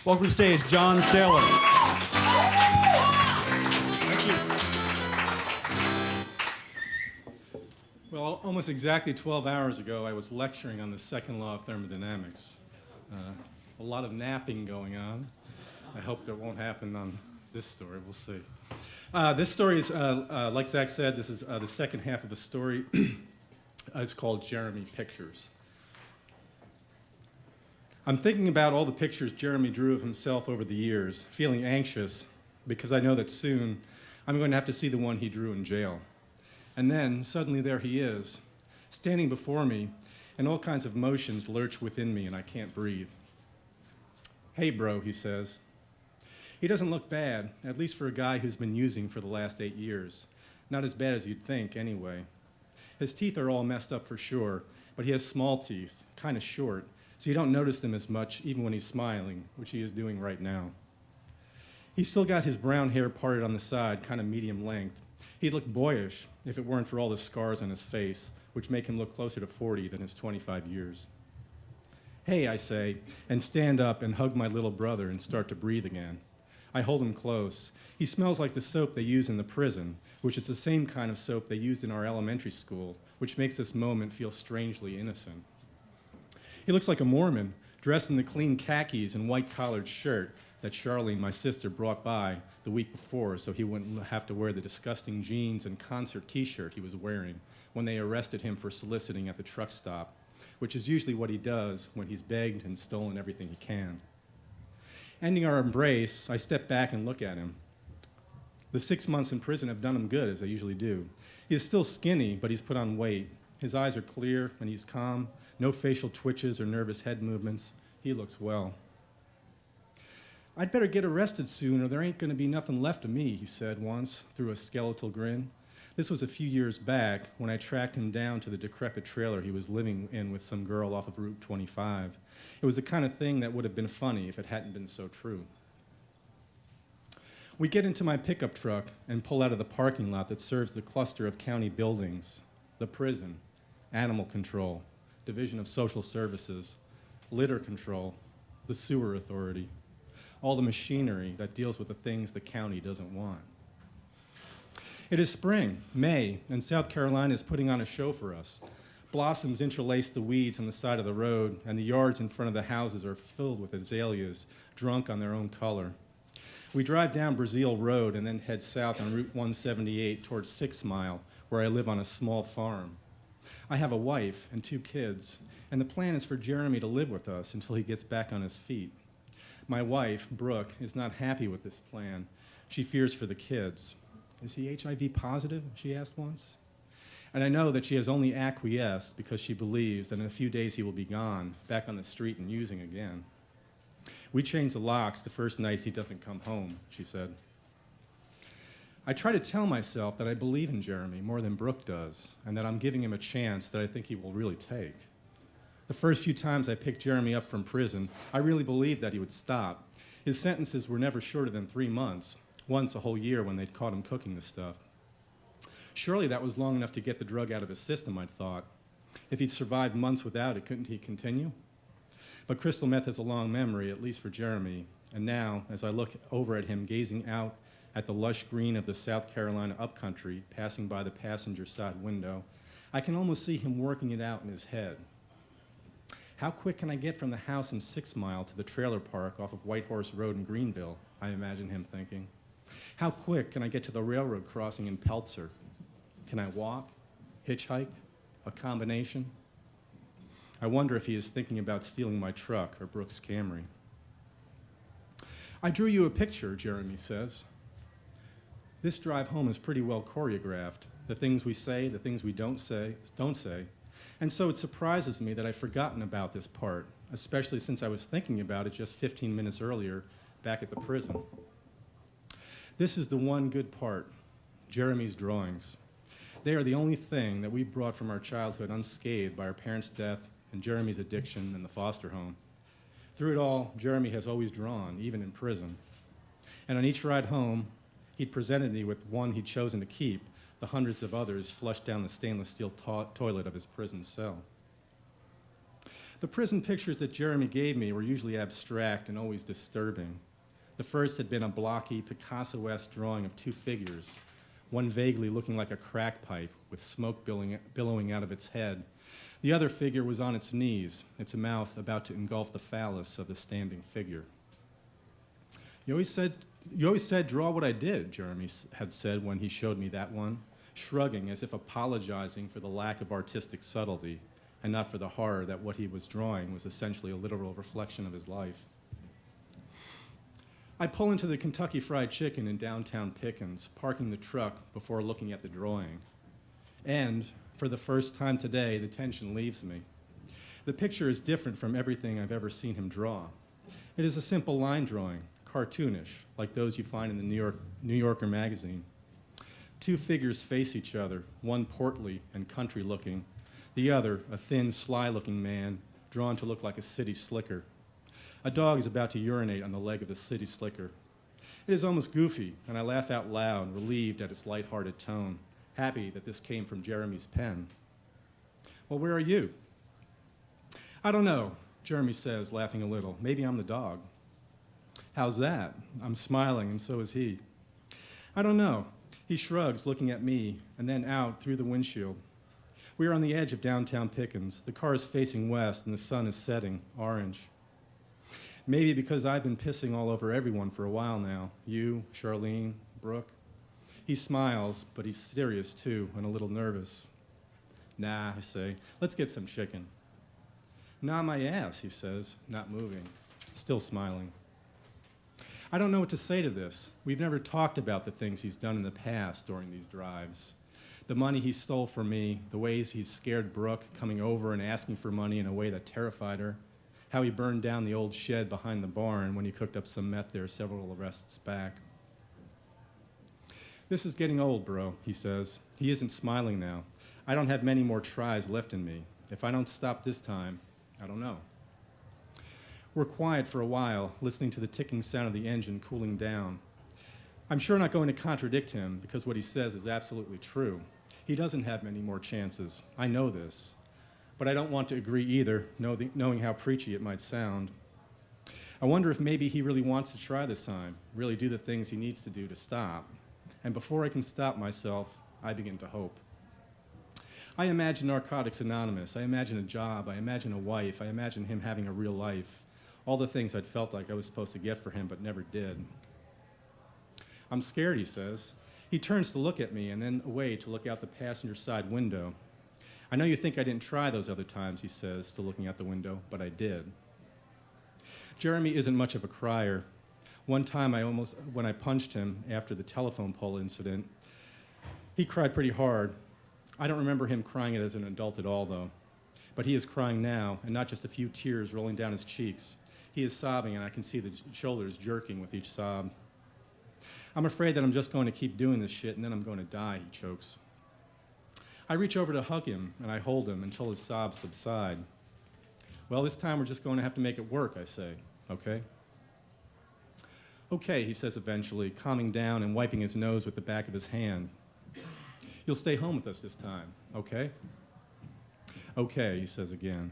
Welcome to the stage, John Saylor. Thank you. Well, almost exactly 12 hours ago, I was lecturing on the second law of thermodynamics. A lot of napping going on. I hope that won't happen on this story. We'll see. This story is, like Zach said, this is the second half of a story. It's called Jeremy Pictures. I'm thinking about all the pictures Jeremy drew of himself over the years, feeling anxious because I know that soon I'm going to have to see the one he drew in jail. And then, suddenly there he is, standing before me, and all kinds of emotions lurch within me and I can't breathe. "Hey, bro," he says. He doesn't look bad, at least for a guy who's been using for the last 8 years. Not as bad as you'd think, anyway. His teeth are all messed up for sure, but he has small teeth, kind of short, so you don't notice them as much even when he's smiling, which he is doing right now. He's still got his brown hair parted on the side, kind of medium length. He'd look boyish if it weren't for all the scars on his face, which make him look closer to 40 than his 25 years. "Hey," I say, and stand up and hug my little brother and start to breathe again. I hold him close. He smells like the soap they use in the prison, which is the same kind of soap they used in our elementary school, which makes this moment feel strangely innocent. He looks like a Mormon, dressed in the clean khakis and white-collared shirt that Charlene, my sister, brought by the week before so he wouldn't have to wear the disgusting jeans and concert t-shirt he was wearing when they arrested him for soliciting at the truck stop, which is usually what he does when he's begged and stolen everything he can. Ending our embrace, I step back and look at him. The 6 months in prison have done him good, as they usually do. He is still skinny, but he's put on weight. His eyes are clear and he's calm, no facial twitches or nervous head movements. He looks well. "I'd better get arrested soon or there ain't going to be nothing left of me," he said once through a skeletal grin. This was a few years back when I tracked him down to the decrepit trailer he was living in with some girl off of Route 25. It was the kind of thing that would have been funny if it hadn't been so true. We get into my pickup truck and pull out of the parking lot that serves the cluster of county buildings, the prison, animal control, Division of Social Services, litter control, the sewer authority, all the machinery that deals with the things the county doesn't want. It is spring, May, and South Carolina is putting on a show for us. Blossoms interlace the weeds on the side of the road, and the yards in front of the houses are filled with azaleas, drunk on their own color. We drive down Brazil Road and then head south on Route 178 towards 6 Mile, where I live on a small farm. I have a wife and 2 kids, and the plan is for Jeremy to live with us until he gets back on his feet. My wife, Brooke, is not happy with this plan. She fears for the kids. "Is he HIV positive?" she asked once. And I know that she has only acquiesced because she believes that in a few days he will be gone, back on the street and using again. "We change the locks the first night he doesn't come home," she said. I try to tell myself that I believe in Jeremy more than Brooke does, and that I'm giving him a chance that I think he will really take. The first few times I picked Jeremy up from prison, I really believed that he would stop. His sentences were never shorter than 3 months, once a whole year when they'd caught him cooking the stuff. Surely that was long enough to get the drug out of his system, I'd thought. If he'd survived months without it, couldn't he continue? But crystal meth has a long memory, at least for Jeremy, and now, as I look over at him gazing out at the lush green of the South Carolina upcountry, passing by the passenger side window, I can almost see him working it out in his head. How quick can I get from the house in 6 Mile to the trailer park off of White Horse Road in Greenville? I imagine him thinking. How quick can I get to the railroad crossing in Peltzer? Can I walk, hitchhike, a combination? I wonder if he is thinking about stealing my truck or Brooke's Camry. "I drew you a picture," Jeremy says. This drive home is pretty well choreographed. The things we say, the things we don't say. And so it surprises me that I've forgotten about this part, especially since I was thinking about it just 15 minutes earlier back at the prison. This is the one good part, Jeremy's drawings. They are the only thing that we brought from our childhood unscathed by our parents' death and Jeremy's addiction in the foster home. Through it all, Jeremy has always drawn, even in prison. And on each ride home, he'd presented me with one he'd chosen to keep, the hundreds of others flushed down the stainless steel toilet of his prison cell. The prison pictures that Jeremy gave me were usually abstract and always disturbing. The first had been a blocky, Picasso-esque drawing of two figures, one vaguely looking like a crack pipe with smoke billowing out of its head. The other figure was on its knees, its mouth about to engulf the phallus of the standing figure. You always said, draw what I did, Jeremy had said when he showed me that one, shrugging as if apologizing for the lack of artistic subtlety and not for the horror that what he was drawing was essentially a literal reflection of his life. I pull into the Kentucky Fried Chicken in downtown Pickens, parking the truck before looking at the drawing. And for the first time today, the tension leaves me. The picture is different from everything I've ever seen him draw. It is a simple line drawing, cartoonish, like those you find in the New Yorker magazine. Two figures face each other, one portly and country-looking, the other a thin, sly-looking man drawn to look like a city slicker. A dog is about to urinate on the leg of the city slicker. It is almost goofy, and I laugh out loud, relieved at its lighthearted tone, happy that this came from Jeremy's pen. Well, where are you? I don't know, Jeremy says, laughing a little. Maybe I'm the dog. How's that? I'm smiling, and so is he. I don't know. He shrugs, looking at me, and then out through the windshield. We are on the edge of downtown Pickens. The car is facing west, and the sun is setting, orange. Maybe because I've been pissing all over everyone for a while now. You, Charlene, Brooke. He smiles, but he's serious too, and a little nervous. Nah, I say, let's get some chicken. Nah, my ass, he says, not moving, still smiling. I don't know what to say to this. We've never talked about the things he's done in the past during these drives. The money he stole from me, the ways he's scared Brooke coming over and asking for money in a way that terrified her, how he burned down the old shed behind the barn when he cooked up some meth there several arrests back. This is getting old, bro, he says. He isn't smiling now. I don't have many more tries left in me. If I don't stop this time, I don't know. We're quiet for a while, listening to the ticking sound of the engine cooling down. I'm sure not going to contradict him because what he says is absolutely true. He doesn't have many more chances. I know this. But I don't want to agree either, knowing how preachy it might sound. I wonder if maybe he really wants to try this time, really do the things he needs to do to stop. And before I can stop myself, I begin to hope. I imagine Narcotics Anonymous. I imagine a job. I imagine a wife. I imagine him having a real life. All the things I'd felt like I was supposed to get for him but never did. I'm scared, he says. He turns to look at me and then away to look out the passenger side window. I know you think I didn't try those other times, he says, still looking out the window, but I did. Jeremy isn't much of a crier. One time when I punched him after the telephone pole incident, he cried pretty hard. I don't remember him crying it as an adult at all, though. But he is crying now, and not just a few tears rolling down his cheeks. He is sobbing, and I can see the shoulders jerking with each sob. I'm afraid that I'm just going to keep doing this shit, and then I'm going to die, he chokes. I reach over to hug him, and I hold him until his sobs subside. Well, this time we're just going to have to make it work, I say. Okay? Okay, he says eventually, calming down and wiping his nose with the back of his hand. You'll stay home with us this time, okay? Okay, he says again.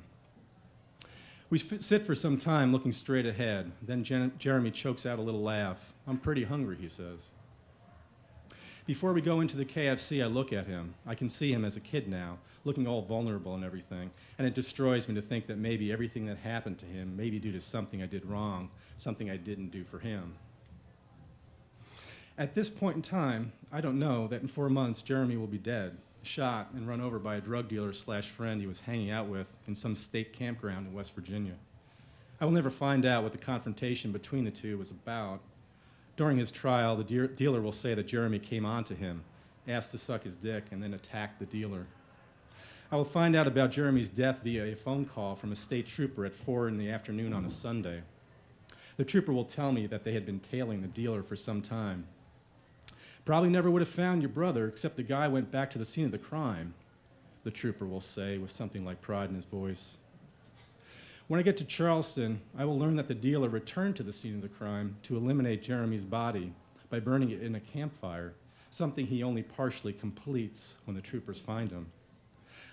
We sit for some time looking straight ahead. Then Jeremy chokes out a little laugh. I'm pretty hungry, he says. Before we go into the KFC, I look at him. I can see him as a kid now, looking all vulnerable and everything. And it destroys me to think that maybe everything that happened to him may be due to something I did wrong, something I didn't do for him. At this point in time, I don't know that in 4 months, Jeremy will be dead, shot and run over by a drug dealer / friend he was hanging out with in some state campground in West Virginia. I will never find out what the confrontation between the two was about. During his trial, the dealer will say that Jeremy came on to him, asked to suck his dick, and then attacked the dealer. I will find out about Jeremy's death via a phone call from a state trooper at 4 in the afternoon on a Sunday. The trooper will tell me that they had been tailing the dealer for some time. Probably never would have found your brother, except the guy went back to the scene of the crime, the trooper will say with something like pride in his voice. When I get to Charleston, I will learn that the dealer returned to the scene of the crime to eliminate Jeremy's body by burning it in a campfire, something he only partially completes when the troopers find him.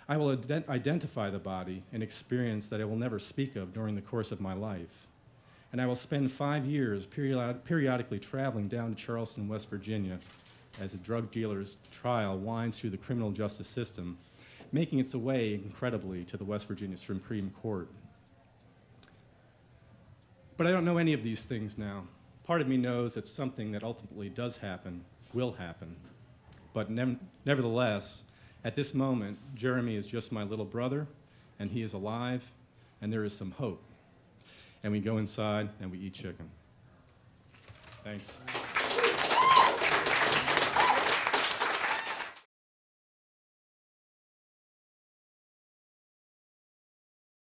I will identify the body, an experience that I will never speak of during the course of my life. And I will spend 5 years periodically traveling down to Charleston, West Virginia, as a drug dealer's trial winds through the criminal justice system, making its way, incredibly, to the West Virginia Supreme Court. But I don't know any of these things now. Part of me knows that something that ultimately does happen will happen. But nevertheless, at this moment, Jeremy is just my little brother, and he is alive, and there is some hope. And we go inside, and we eat chicken. Thanks.